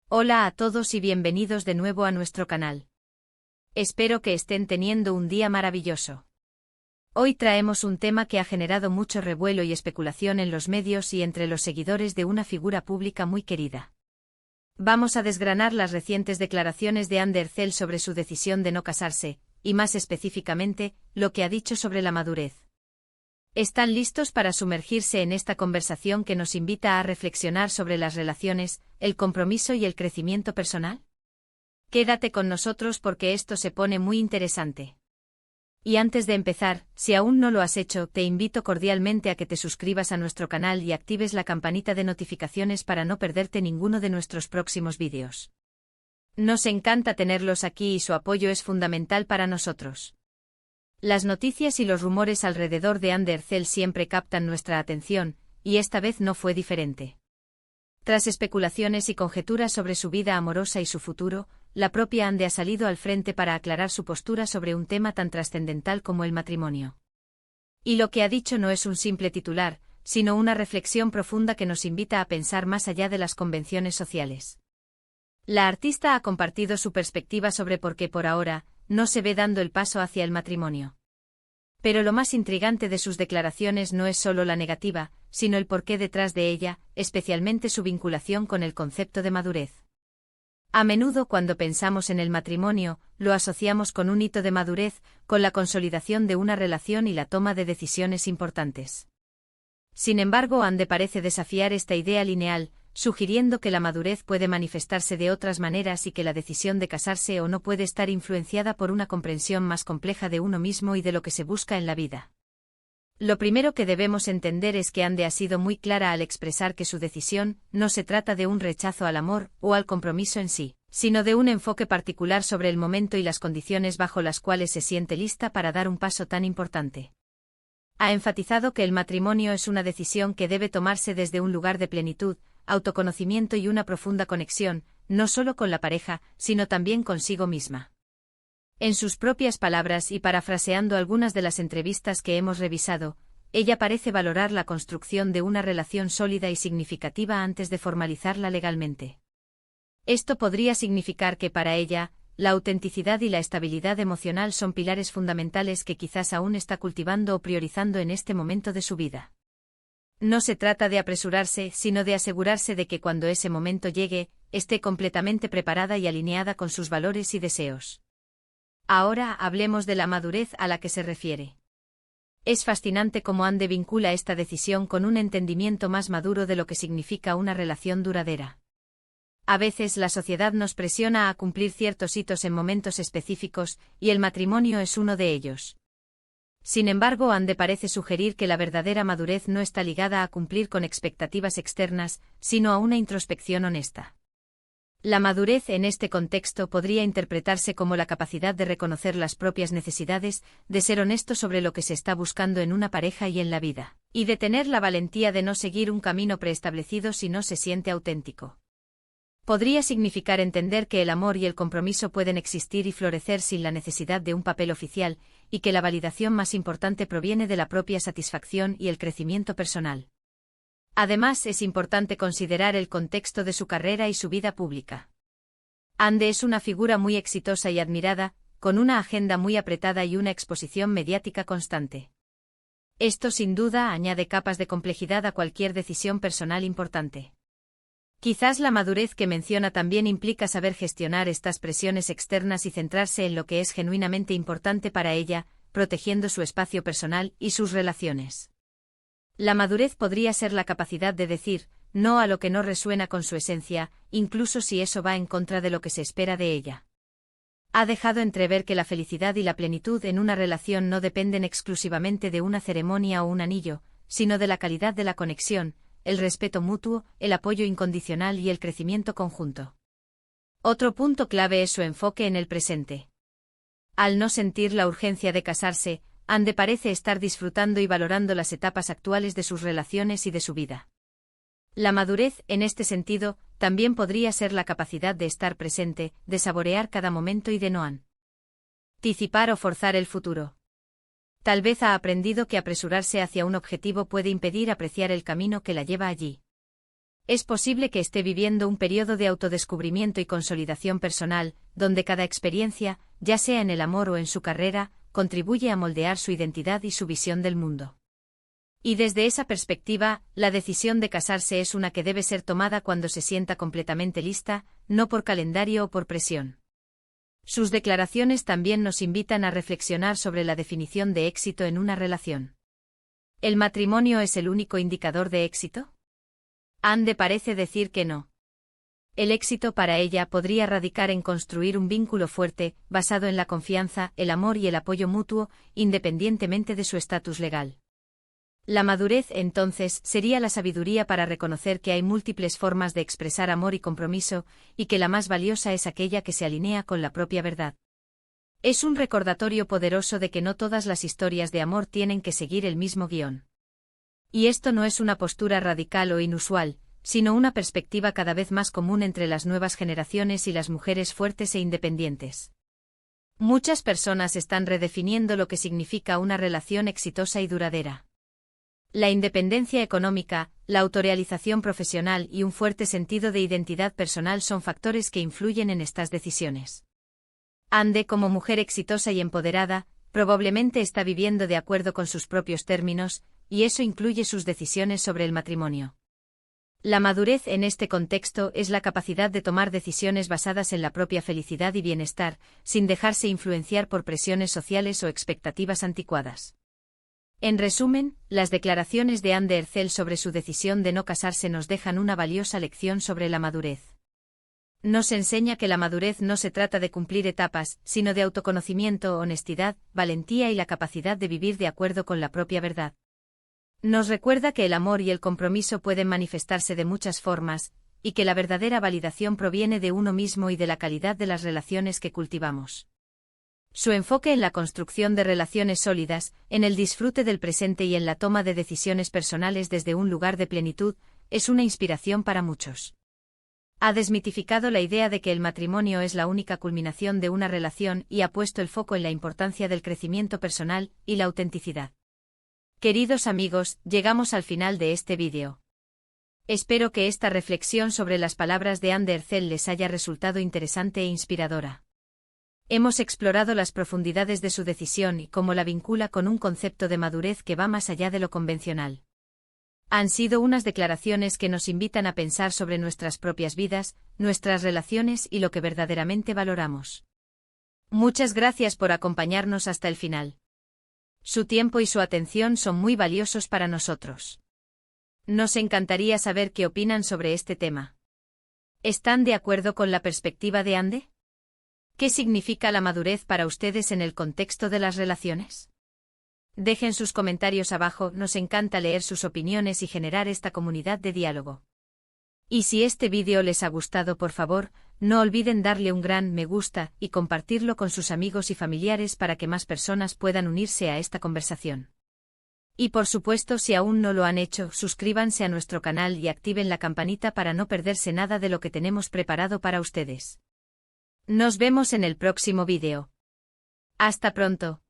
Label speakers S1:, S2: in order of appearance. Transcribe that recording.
S1: Hola a todos y bienvenidos de nuevo a nuestro canal. Espero que estén teniendo un día maravilloso. Hoy traemos un tema que ha generado mucho revuelo y especulación en los medios y entre los seguidores de una figura pública muy querida. Vamos a desgranar las recientes declaraciones de Ander Zell sobre su decisión de no casarse, y más específicamente, lo que ha dicho sobre la madurez. ¿Están listos para sumergirse en esta conversación que nos invita a reflexionar sobre las relaciones, el compromiso y el crecimiento personal? Quédate con nosotros porque esto se pone muy interesante. Y antes de empezar, si aún no lo has hecho, te invito cordialmente a que te suscribas a nuestro canal y actives la campanita de notificaciones para no perderte ninguno de nuestros próximos vídeos. Nos encanta tenerlos aquí y su apoyo es fundamental para nosotros. Las noticias y los rumores alrededor de Ander Zell siempre captan nuestra atención, y esta vez no fue diferente. Tras especulaciones y conjeturas sobre su vida amorosa y su futuro, la propia Ande ha salido al frente para aclarar su postura sobre un tema tan trascendental como el matrimonio. Y lo que ha dicho no es un simple titular, sino una reflexión profunda que nos invita a pensar más allá de las convenciones sociales. La artista ha compartido su perspectiva sobre por qué por ahora no se ve dando el paso hacia el matrimonio. Pero lo más intrigante de sus declaraciones no es solo la negativa, sino el porqué detrás de ella, especialmente su vinculación con el concepto de madurez. A menudo cuando pensamos en el matrimonio, lo asociamos con un hito de madurez, con la consolidación de una relación y la toma de decisiones importantes. Sin embargo, Ande parece desafiar esta idea lineal, sugiriendo que la madurez puede manifestarse de otras maneras y que la decisión de casarse o no puede estar influenciada por una comprensión más compleja de uno mismo y de lo que se busca en la vida. Lo primero que debemos entender es que Ande ha sido muy clara al expresar que su decisión no se trata de un rechazo al amor o al compromiso en sí, sino de un enfoque particular sobre el momento y las condiciones bajo las cuales se siente lista para dar un paso tan importante. Ha enfatizado que el matrimonio es una decisión que debe tomarse desde un lugar de plenitud, autoconocimiento y una profunda conexión, no solo con la pareja, sino también consigo misma. En sus propias palabras y parafraseando algunas de las entrevistas que hemos revisado, ella parece valorar la construcción de una relación sólida y significativa antes de formalizarla legalmente. Esto podría significar que para ella, la autenticidad y la estabilidad emocional son pilares fundamentales que quizás aún está cultivando o priorizando en este momento de su vida. No se trata de apresurarse, sino de asegurarse de que cuando ese momento llegue, esté completamente preparada y alineada con sus valores y deseos. Ahora hablemos de la madurez a la que se refiere. Es fascinante cómo Ande vincula esta decisión con un entendimiento más maduro de lo que significa una relación duradera. A veces la sociedad nos presiona a cumplir ciertos hitos en momentos específicos, y el matrimonio es uno de ellos. Sin embargo, Ande parece sugerir que la verdadera madurez no está ligada a cumplir con expectativas externas, sino a una introspección honesta. La madurez en este contexto podría interpretarse como la capacidad de reconocer las propias necesidades, de ser honesto sobre lo que se está buscando en una pareja y en la vida, y de tener la valentía de no seguir un camino preestablecido si no se siente auténtico. Podría significar entender que el amor y el compromiso pueden existir y florecer sin la necesidad de un papel oficial, y que la validación más importante proviene de la propia satisfacción y el crecimiento personal. Además, es importante considerar el contexto de su carrera y su vida pública. Ande es una figura muy exitosa y admirada, con una agenda muy apretada y una exposición mediática constante. Esto sin duda añade capas de complejidad a cualquier decisión personal importante. Quizás la madurez que menciona también implica saber gestionar estas presiones externas y centrarse en lo que es genuinamente importante para ella, protegiendo su espacio personal y sus relaciones. La madurez podría ser la capacidad de decir no a lo que no resuena con su esencia, incluso si eso va en contra de lo que se espera de ella. Ha dejado entrever que la felicidad y la plenitud en una relación no dependen exclusivamente de una ceremonia o un anillo, sino de la calidad de la conexión, el respeto mutuo, el apoyo incondicional y el crecimiento conjunto. Otro punto clave es su enfoque en el presente. Al no sentir la urgencia de casarse, Ande parece estar disfrutando y valorando las etapas actuales de sus relaciones y de su vida. La madurez, en este sentido, también podría ser la capacidad de estar presente, de saborear cada momento y de no anticipar o forzar el futuro. Tal vez ha aprendido que apresurarse hacia un objetivo puede impedir apreciar el camino que la lleva allí. Es posible que esté viviendo un periodo de autodescubrimiento y consolidación personal, donde cada experiencia, ya sea en el amor o en su carrera, contribuye a moldear su identidad y su visión del mundo. Y desde esa perspectiva, la decisión de casarse es una que debe ser tomada cuando se sienta completamente lista, no por calendario o por presión. Sus declaraciones también nos invitan a reflexionar sobre la definición de éxito en una relación. ¿El matrimonio es el único indicador de éxito? Ande parece decir que no. El éxito para ella podría radicar en construir un vínculo fuerte, basado en la confianza, el amor y el apoyo mutuo, independientemente de su estatus legal. La madurez, entonces, sería la sabiduría para reconocer que hay múltiples formas de expresar amor y compromiso, y que la más valiosa es aquella que se alinea con la propia verdad. Es un recordatorio poderoso de que no todas las historias de amor tienen que seguir el mismo guión. Y esto no es una postura radical o inusual, sino una perspectiva cada vez más común entre las nuevas generaciones y las mujeres fuertes e independientes. Muchas personas están redefiniendo lo que significa una relación exitosa y duradera. La independencia económica, la autorrealización profesional y un fuerte sentido de identidad personal son factores que influyen en estas decisiones. Ande, como mujer exitosa y empoderada, probablemente está viviendo de acuerdo con sus propios términos, y eso incluye sus decisiones sobre el matrimonio. La madurez en este contexto es la capacidad de tomar decisiones basadas en la propia felicidad y bienestar, sin dejarse influenciar por presiones sociales o expectativas anticuadas. En resumen, las declaraciones de Anne Ercel sobre su decisión de no casarse nos dejan una valiosa lección sobre la madurez. Nos enseña que la madurez no se trata de cumplir etapas, sino de autoconocimiento, honestidad, valentía y la capacidad de vivir de acuerdo con la propia verdad. Nos recuerda que el amor y el compromiso pueden manifestarse de muchas formas, y que la verdadera validación proviene de uno mismo y de la calidad de las relaciones que cultivamos. Su enfoque en la construcción de relaciones sólidas, en el disfrute del presente y en la toma de decisiones personales desde un lugar de plenitud, es una inspiración para muchos. Ha desmitificado la idea de que el matrimonio es la única culminación de una relación y ha puesto el foco en la importancia del crecimiento personal y la autenticidad. Queridos amigos, llegamos al final de este vídeo. Espero que esta reflexión sobre las palabras de Anne Ercel les haya resultado interesante e inspiradora. Hemos explorado las profundidades de su decisión y cómo la vincula con un concepto de madurez que va más allá de lo convencional. Han sido unas declaraciones que nos invitan a pensar sobre nuestras propias vidas, nuestras relaciones y lo que verdaderamente valoramos. Muchas gracias por acompañarnos hasta el final. Su tiempo y su atención son muy valiosos para nosotros. Nos encantaría saber qué opinan sobre este tema. ¿Están de acuerdo con la perspectiva de Anne? ¿Qué significa la madurez para ustedes en el contexto de las relaciones? Dejen sus comentarios abajo, nos encanta leer sus opiniones y generar esta comunidad de diálogo. Y si este vídeo les ha gustado, por favor, no olviden darle un gran me gusta y compartirlo con sus amigos y familiares para que más personas puedan unirse a esta conversación. Y por supuesto, si aún no lo han hecho, suscríbanse a nuestro canal y activen la campanita para no perderse nada de lo que tenemos preparado para ustedes. Nos vemos en el próximo vídeo. Hasta pronto.